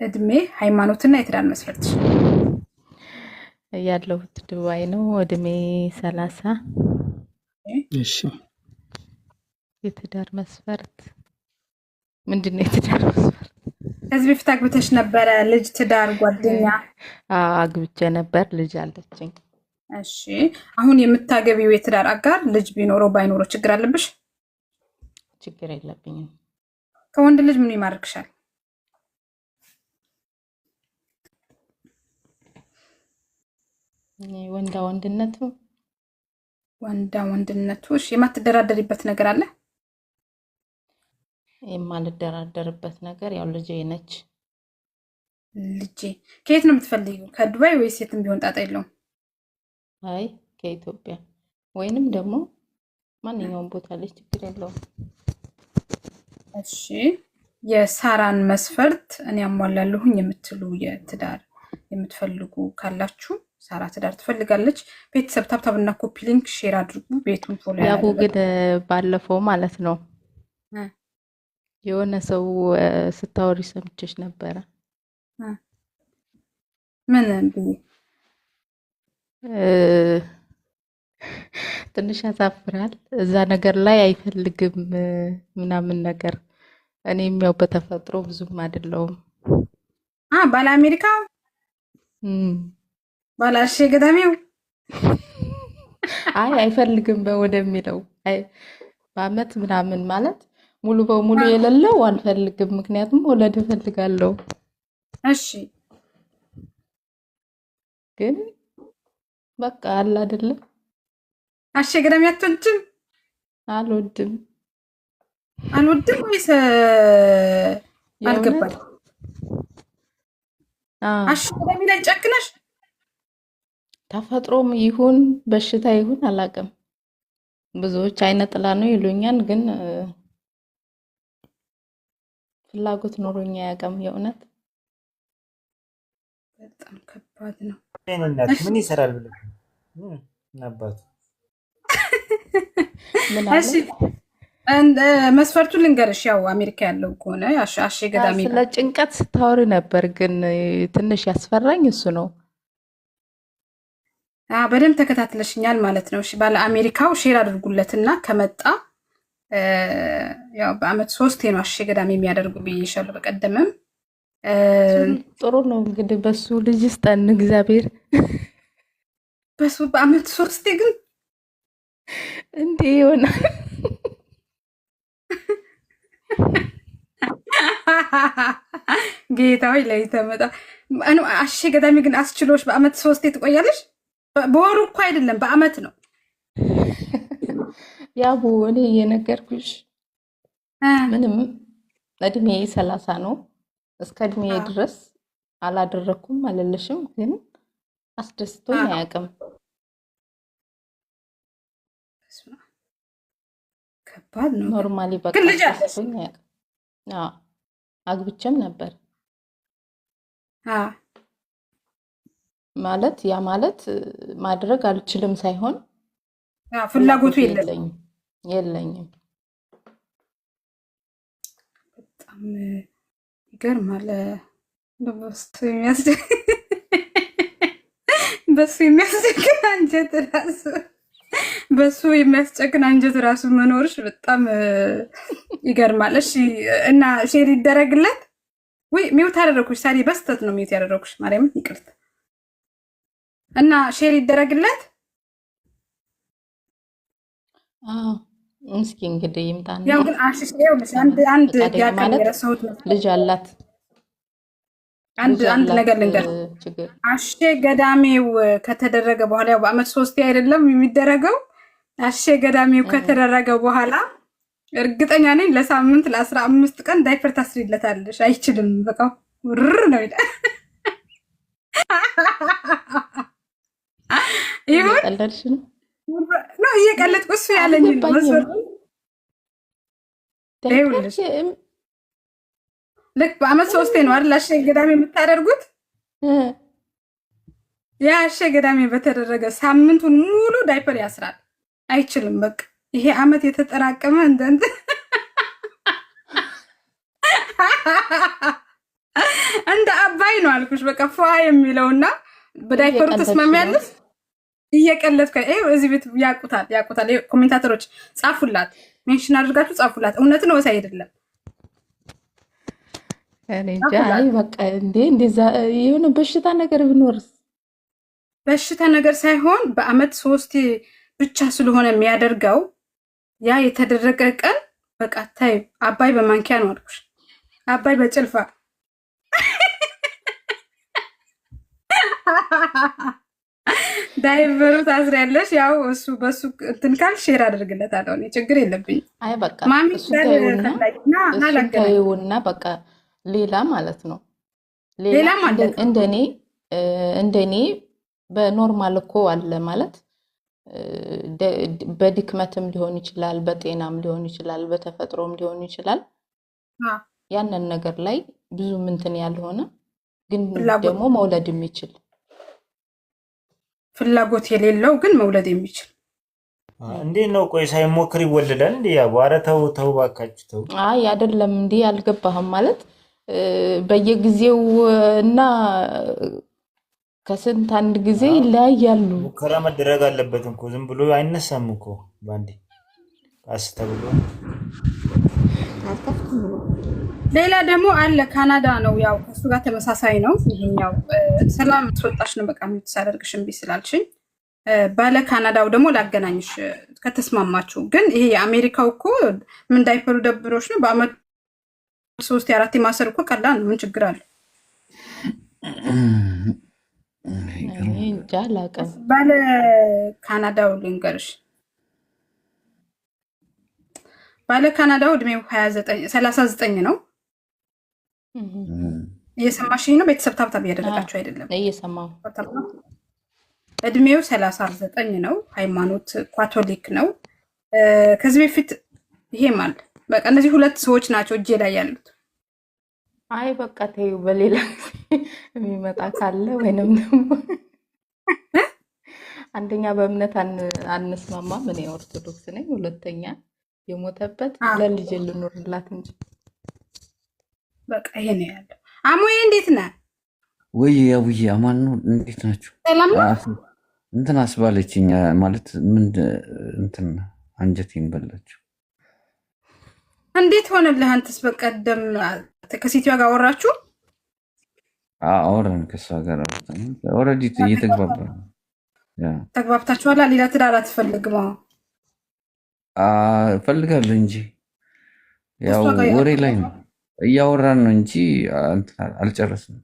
እድሜ፣ ሃይማኖትና የትዳር መስፈርት? ያለሁት ዱባይ ነው። እድሜ 30። እሺ የትዳር መስፈርት ምንድን ነው? የትዳር መስፈርት ከዚህ በፊት አግብተሽ ነበረ? ልጅ፣ ትዳር፣ ጓደኛ? አግብቼ ነበር፣ ልጅ አለችኝ። እሺ አሁን የምታገቢው የትዳር አጋር ልጅ ቢኖረው ባይኖረው ችግር አለብሽ? ችግር የለብኝም። ከወንድ ልጅ ምን ይማርክሻል? ወንዳ ወንድነቱ። ወንዳ ወንድነቱ። እሺ የማትደራደሪበት ነገር አለ? የማልደራደርበት ነገር ያው ልጄ ነች። ልጄ ከየት ነው የምትፈልጊው? ከዱባይ ወይስ የትም ቢሆን ጣጣ የለውም? አይ ከኢትዮጵያ ወይንም ደግሞ ማንኛውም ቦታ ላይ ችግር የለውም። እሺ የሳራን መስፈርት እኔ አሟላለሁኝ የምትሉ የትዳር የምትፈልጉ ካላችሁ ሳራ ትዳር ትፈልጋለች። ቤተሰብ ታብታብና ኮፒ ሊንክ ሼር አድርጉ። ቤቱን ፎሎ ያቡ ግን ባለፈው ማለት ነው የሆነ ሰው ስታወሪ ሰምቼሽ ነበረ። ምን ብዬ? ትንሽ ያሳፍራል። እዛ ነገር ላይ አይፈልግም ምናምን ነገር። እኔም ያው በተፈጥሮ ብዙም አይደለሁም። ባለ አሜሪካ ባለ አሼ ገዳሚው አይ አይፈልግም ወደሚለው በአመት ምናምን ማለት ሙሉ በሙሉ የሌለው አልፈልግም። ምክንያቱም ወለድ እፈልጋለሁ። እሺ ግን በቃ አለ አይደለም። አሼ ገዳሚ አትወልጅም? አልወድም ወይስ አልገባኝ? አሼ ገዳሚ ላይ ጨክነሽ? ተፈጥሮም ይሁን በሽታ ይሁን አላውቅም። ብዙዎች አይነ ጥላ ነው ይሉኛል፣ ግን ፍላጎት ኖሮኛ ያቀም የእውነት በጣም ከባድ ነው። ምን ይሰራል ብለህ ነበር? ምን አለ? እሺ መስፈርቱ ልንገርሽ። ያው አሜሪካ ያለው ከሆነ አሼ ገዳሚ ስለ ጭንቀት ስታወሪ ነበር፣ ግን ትንሽ ያስፈራኝ እሱ ነው። በደንብ ተከታትለሽኛል ማለት ነው። እሺ ባለ አሜሪካው ሼር አድርጉለትና ከመጣ ያው በአመት 3 ነው አሼ ገዳሚ የሚያደርጉ ብዬሻለሁ በቀደምም። ጥሩ ነው እንግዲህ በሱ ልጅ ስጠን እግዚአብሔር። በሱ በአመት 3 ግን እንዴ ይሆናል። ጌታዊ ላይ ተመጣ አሼ ገዳሚ ግን አስችሎሽ በአመት 3 ትቆያለሽ? በወሩ እኮ አይደለም በአመት ነው። ያቡ እኔ የነገርኩሽ ምንም እድሜ 30 ነው። እስከ እድሜ ድረስ አላደረኩም አልልሽም፣ ግን አስደስቶኝ አያውቅም። ከባድ ነው። ኖርማሊ በቃ አስደስቶኝ አያውቅም። አግብቼም ነበር ማለት ያ ማለት ማድረግ አልችልም ሳይሆን ፍላጎቱ የለኝም። በጣም ይገርማል። በሱ የሚያስጨክን አንጀት ራሱ መኖርሽ በጣም ይገርማል። እሺ እና ሼር ይደረግለት ወይ? ሚውት አደረኩሽ ሳሪ፣ በስተት ነው ሚውት ያደረኩሽ። ማርያም ይቅርታ። እና ሼር ይደረግለት። እስኪ እንግዲህ ይምጣና ያው ግን አሽሽው አንድ ያቀም የረሳሁት ልጅ አላት። አንድ ነገር ልንገር። አሼ ገዳሜው ከተደረገ በኋላ ያው በአመት 3 አይደለም የሚደረገው። አሼ ገዳሜው ከተደረገ በኋላ እርግጠኛ ነኝ ለሳምንት ለ15 ቀን ዳይፐር ታስሪለታለሽ። አይችልም በቃ ውር ነው ይላል። ይሁን ቀለድሽ ነው እየቀለድኩ እሱ ያለኝ መስወር ልክ በአመት 3 ነው አይደል አሼ ገዳሜ የምታደርጉት? ያ አሼ ገዳሜ በተደረገ ሳምንቱን ሙሉ ዳይፐር ያስራል። አይችልም በቃ ይሄ አመት የተጠራቀመ እንደንት እንደ አባይ ነው አልኩሽ። በቃ ፏ የሚለውና በዳይፐሩ ተስማሚያለሽ። እየቀለድኩ እዚህ ቤት ያውቁታል። ኮሜንታተሮች ጻፉላት፣ ሜንሽን አድርጋችሁ ጻፉላት። እውነት ነው ወይስ አይደለም? እኔ እንጃ። አይ በቃ እንደዛ የሆነ በሽታ ነገር ብኖርስ? በሽታ ነገር ሳይሆን በአመት 3 ብቻ ስለሆነ የሚያደርገው ያ የተደረገ ቀን በቃ ታይ። አባይ በማንኪያ ነው አልኩሽ። አባይ በጭልፋ ዳይቨሩ ታስሪያለሽ። ያው እሱ በሱ እንትን ካል ሼር አድርግለታለሁ። እኔ ችግር የለብኝም። አይ በቃ እሱ ታዩና በቃ ሌላ ማለት ነው። ሌላ ማለት እንደኔ በኖርማል እኮ አለ ማለት በድክመትም ሊሆን ይችላል፣ በጤናም ሊሆን ይችላል፣ በተፈጥሮም ሊሆን ይችላል። ያንን ነገር ላይ ብዙ ምንትን ያልሆነ ግን ደግሞ መውለድ የሚችል ፍላጎት የሌለው ግን መውለድ የሚችል እንዴት ነው? ቆይ ሳይሞክር ይወለዳል እንዴ? ያው ኧረ ተው ባካችሁ ተው። አይ አይደለም እንዴ አልገባህም ማለት በየጊዜው እና ከስንት አንድ ጊዜ ይለያያሉ። ሙከራ መደረግ አለበት እኮ ዝም ብሎ አይነሳም እኮ ባንዴ ቃስ ተብሎ። ሌላ ደግሞ አለ ካናዳ ነው። ያው ከሱ ጋር ተመሳሳይ ነው። ይሄኛው ሰላም ተወጣሽ ነው በቃ የምትሳደርግሽ እምቢ ስላልሽኝ ባለ ካናዳው ደግሞ ላገናኝሽ ከተስማማችሁ። ግን ይሄ የአሜሪካው እኮ ምን ዳይፐሩ ደብሮሽ ነው በአመት 3-4 ማሰር እኮ ቀላል ነው። ምን ችግር አለ? ባለ ካናዳው ልንገርሽ። ባለ ካናዳው እድሜው 39 ነው። እየሰማሽኝ ነው? ቤተሰብ ታብታብ እያደረጋችሁ አይደለም? እየሰማሁ። እድሜው 39 ነው። ሃይማኖት ካቶሊክ ነው። ከዚህ በፊት ይሄ ማለት በቃ እነዚህ 2 ሰዎች ናቸው እጄ ላይ ያሉት። አይ በቃ ተይው፣ በሌላ የሚመጣ ካለ ወይንም ደግሞ አንደኛ በእምነት አንስማማም። እኔ ኦርቶዶክስ ነኝ። ሁለተኛ የሞተበት ለልጅ ልኖርላት እንጂ በቃ ይሄ ነው ያለው። አሞዬ እንዴት ነህ? ወይ ያውዬ አማን ነው። እንዴት ናችሁ? እንትን አስባለችኝ ማለት ምን እንትን አንጀቴን በላችሁ። እንዴት ሆነልህ? አንተስ በቀደም ከሴትዮዋ ጋር አወራችሁ? አወራን፣ ከእሷ ጋር ኦልሬዲ እየተግባባ ነው። ተግባብታችኋላ? ሌላ ትዳር አትፈልግም? እፈልጋለሁ እንጂ ያው ወሬ ላይ ነው እያወራን ነው እንጂ አልጨረስንም።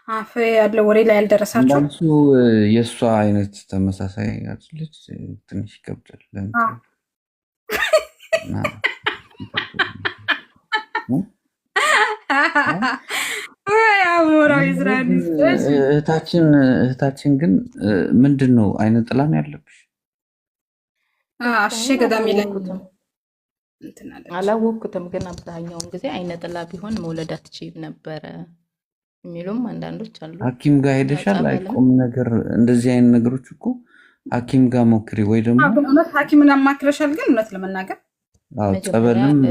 አፍ ያለው ወሬ ላይ ያልደረሳችሁ እንዳንሱ የእሷ አይነት ተመሳሳይ አጽልት ትንሽ ይከብዳል። እህታችን ግን ምንድን ነው አይነ ጥላም ያለብሽ? እሺ ገዳም ይለኩትም አላወቅኩትም፣ ግን አብዛኛውን ጊዜ አይነ ጥላ ቢሆን መውለድ አትችይም ነበረ የሚሉም አንዳንዶች አሉ። ሐኪም ጋር ሄደሻል? አይቆም ነገር እንደዚህ አይነት ነገሮች እኮ ሐኪም ጋር ሞክሪ፣ ወይ ደግሞ እውነት ሐኪምን አማክረሻል? ግን እውነት ለመናገር ጸበልም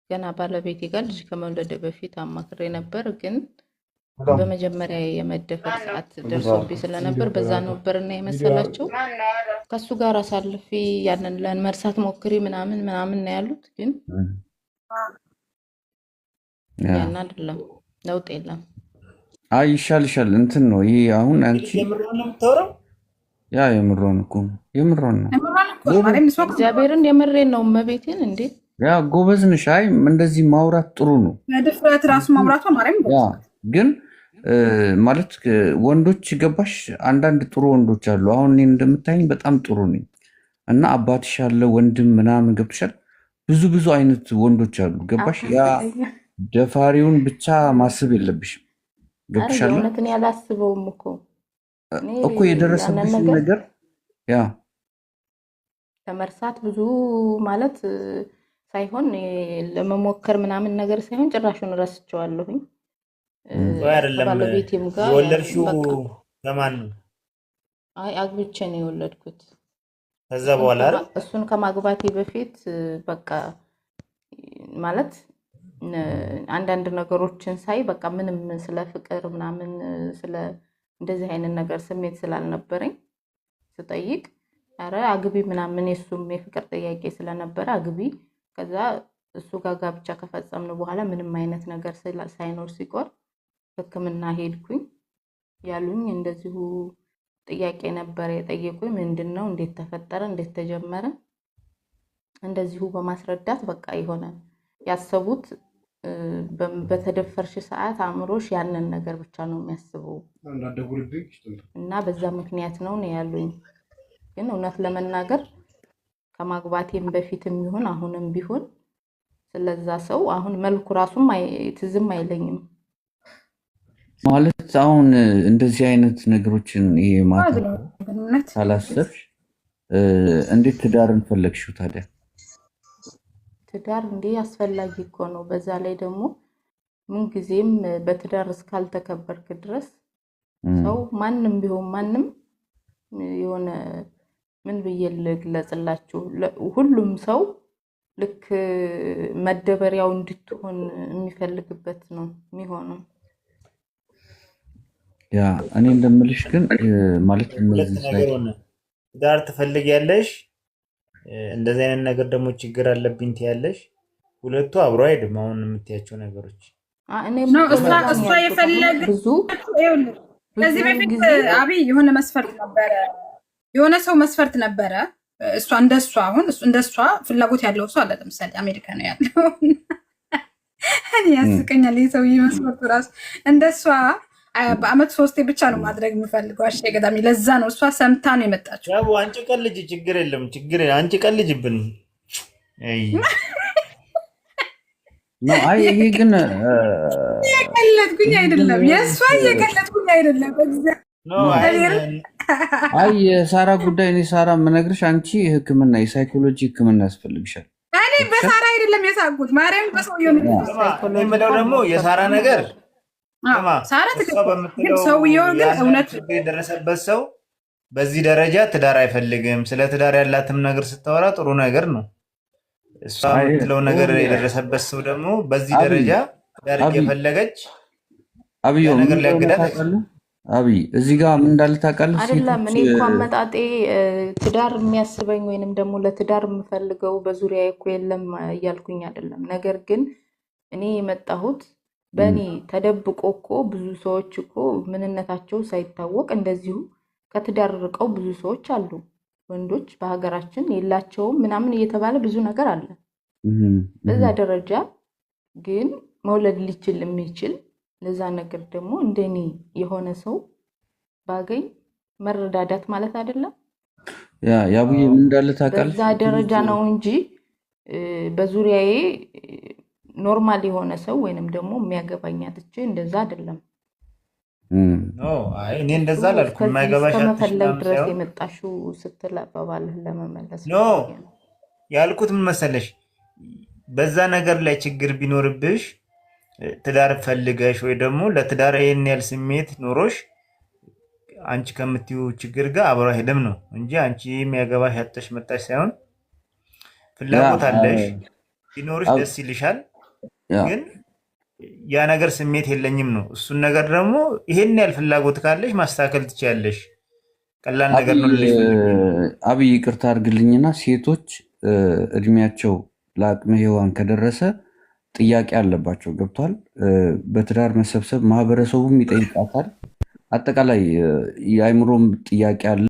ገና ባለቤቴ ጋር ልጅ ከመውለድ በፊት አማክሬ ነበር። ግን በመጀመሪያ የመደፈር ሰዓት ደርሶብኝ ስለነበር በዛ ነበርና የመሰላቸው ከሱ ጋር አሳልፊ ያንን ለመርሳት ሞክሪ ምናምን ነው ያሉት። ግን ያን አይደለም፣ ለውጥ የለም። አይ ይሻልሻል። እንትን ነው ይሄ አሁን አንቺ ያ የምሮን እኮ የምሮን ነው። እግዚአብሔርን የምሬን ነው መቤቴን እንዴ ያ ጎበዝ ነሽ። አይ እንደዚህ ማውራት ጥሩ ነው። ለድፍረት ራሱ ማውራቷ ማርያም ያ ግን ማለት ወንዶች ገባሽ፣ አንዳንድ ጥሩ ወንዶች አሉ። አሁን እኔ እንደምታይኝ በጣም ጥሩ ነኝ እና አባትሽ ያለ ወንድም ምናምን ገብቶሻል። ብዙ አይነት ወንዶች አሉ ገባሽ። ያ ደፋሪውን ብቻ ማስብ የለብሽም ገብቶሻል። እውነትን ያላስበውም እኮ የደረሰብሽ ነገር ያ ተመርሳት ብዙ ማለት ሳይሆን ለመሞከር ምናምን ነገር ሳይሆን ጭራሹን ረስቸዋለሁኝ። ባለቤቴም ጋር የወለድሽው ከማን ነው? አይ አግብቼ ነው የወለድኩት። ከዛ በኋላ እሱን ከማግባቴ በፊት በቃ ማለት አንዳንድ ነገሮችን ሳይ በቃ ምንም ስለ ፍቅር ምናምን ስለ እንደዚህ አይነት ነገር ስሜት ስላልነበረኝ ስጠይቅ አረ አግቢ ምናምን የሱም የፍቅር ጥያቄ ስለነበረ አግቢ ከዛ እሱ ጋር ጋብቻ ከፈጸምን በኋላ ምንም አይነት ነገር ሳይኖር ሲቆር ሕክምና ሄድኩኝ። ያሉኝ እንደዚሁ ጥያቄ ነበር የጠየቁኝ። ምንድነው እንዴት ተፈጠረ እንዴት ተጀመረ እንደዚሁ በማስረዳት በቃ ይሆነ ያሰቡት በተደፈርሽ ሰዓት አእምሮሽ ያንን ነገር ብቻ ነው የሚያስበው እና በዛ ምክንያት ነው ያሉኝ። ግን እውነት ለመናገር ከማግባቴም በፊትም ይሁን አሁንም ቢሆን ስለዛ ሰው አሁን መልኩ ራሱም ትዝም አይለኝም ማለት አሁን እንደዚህ አይነት ነገሮችን ይሄ ማለት ሳላሰብሽ እንዴት ትዳርን ፈለግሽው ታዲያ? ትዳር እንዴ አስፈላጊ እኮ ነው። በዛ ላይ ደግሞ ምን ጊዜም በትዳር እስካልተከበርክ ድረስ ሰው ማንም ቢሆን ማንም የሆነ ምን ብዬ ልግለጽላችሁ ሁሉም ሰው ልክ መደበሪያው እንድትሆን የሚፈልግበት ነው የሚሆነው። ያ እኔ እንደምልሽ ግን ማለት እነዚህ ትዳር ትፈልጊያለሽ እንደዚህ አይነት ነገር ደግሞ ችግር አለብኝ ትያለሽ። ሁለቱ አብሮ አይደለም አሁን የምትያቸው ነገሮች እሷ የፈለገ ብዙ ከዚህ በፊት አብይ የሆነ መስፈርት ነበረ የሆነ ሰው መስፈርት ነበረ። እሷ እንደሷ አሁን እንደሷ ፍላጎት ያለው ሰው አለ። ለምሳሌ አሜሪካ ነው ያለው እኔ ያስቀኛል የሰውዬ መስፈርቱ ራሱ እንደሷ በአመት 3 ብቻ ነው ማድረግ የምፈልገው። አሸ ገዳሚ ለዛ ነው እሷ ሰምታ ነው የመጣችው። ያው አንቺ ቀልጅ ችግር የለም ችግር አንቺ ቀልጅብን ነው። አይ ይሄ ግን የቀለድኩኝ አይደለም የእሷ የቀለድኩኝ አይደለም። አይ የሳራ ጉዳይ እኔ ሳራ የምነግርሽ አንቺ ሕክምና የሳይኮሎጂ ሕክምና ያስፈልግሻል። እኔ በሳራ አይደለም የሳቁት ማርያም በሰውየው ነው የምለው ደግሞ የሳራ ነገር ሳራ ትክክል ሰውየው ግን እውነት የደረሰበት ሰው በዚህ ደረጃ ትዳር አይፈልግም። ስለ ትዳር ያላትም ነገር ስታወራ ጥሩ ነገር ነው። እሷ የምትለው ነገር የደረሰበት ሰው ደግሞ በዚህ ደረጃ ትዳር እየፈለገች ነገር ሊያግዳት አብይ እዚህ ጋር ምን እንዳለ ታውቃለህ? አይደለም እኔ እኮ አመጣጤ ትዳር የሚያስበኝ ወይንም ደግሞ ለትዳር የምፈልገው በዙሪያ እኮ የለም እያልኩኝ አይደለም። ነገር ግን እኔ የመጣሁት በእኔ ተደብቆ እኮ ብዙ ሰዎች እኮ ምንነታቸው ሳይታወቅ እንደዚሁ ከትዳር ርቀው ብዙ ሰዎች አሉ። ወንዶች በሀገራችን የላቸውም ምናምን እየተባለ ብዙ ነገር አለ። በዛ ደረጃ ግን መውለድ ሊችል የሚችል ለዛ ነገር ደግሞ እንደኔ የሆነ ሰው ባገኝ መረዳዳት ማለት አይደለም። ያቡዬ ምን እንዳለ ታውቃለህ? በዛ ደረጃ ነው እንጂ በዙሪያዬ ኖርማል የሆነ ሰው ወይንም ደግሞ የሚያገባኝ አጥቼ እንደዛ አይደለም። አይ እኔ እንደዛ አላልኩም። የማይገባሽ ከመፈለግ ድረስ የመጣሽው ስትል አባባልህ ለመመለስ ነው ያልኩት። ምን መሰለሽ በዛ ነገር ላይ ችግር ቢኖርብሽ ትዳር ፈልገሽ ወይ ደግሞ ለትዳር ይሄን ያህል ስሜት ኖሮሽ አንቺ ከምትዩ ችግር ጋር አብሮ አይሄድም ነው እንጂ አንቺ የሚያገባሽ አጥተሽ መጣሽ ሳይሆን ፍላጎት አለሽ ቢኖርሽ ደስ ይልሻል። ግን ያ ነገር ስሜት የለኝም ነው። እሱን ነገር ደግሞ ይሄን ያህል ፍላጎት ካለሽ ማስተካከል ትችያለሽ። ቀላል ነገር ነው ልልሽ አብይ ይቅርታ አድርግልኝና ሴቶች እድሜያቸው ለአቅመ ሔዋን ከደረሰ ጥያቄ አለባቸው። ገብቷል። በትዳር መሰብሰብ ማህበረሰቡም ይጠይቃታል። አጠቃላይ የአእምሮም ጥያቄ አለ።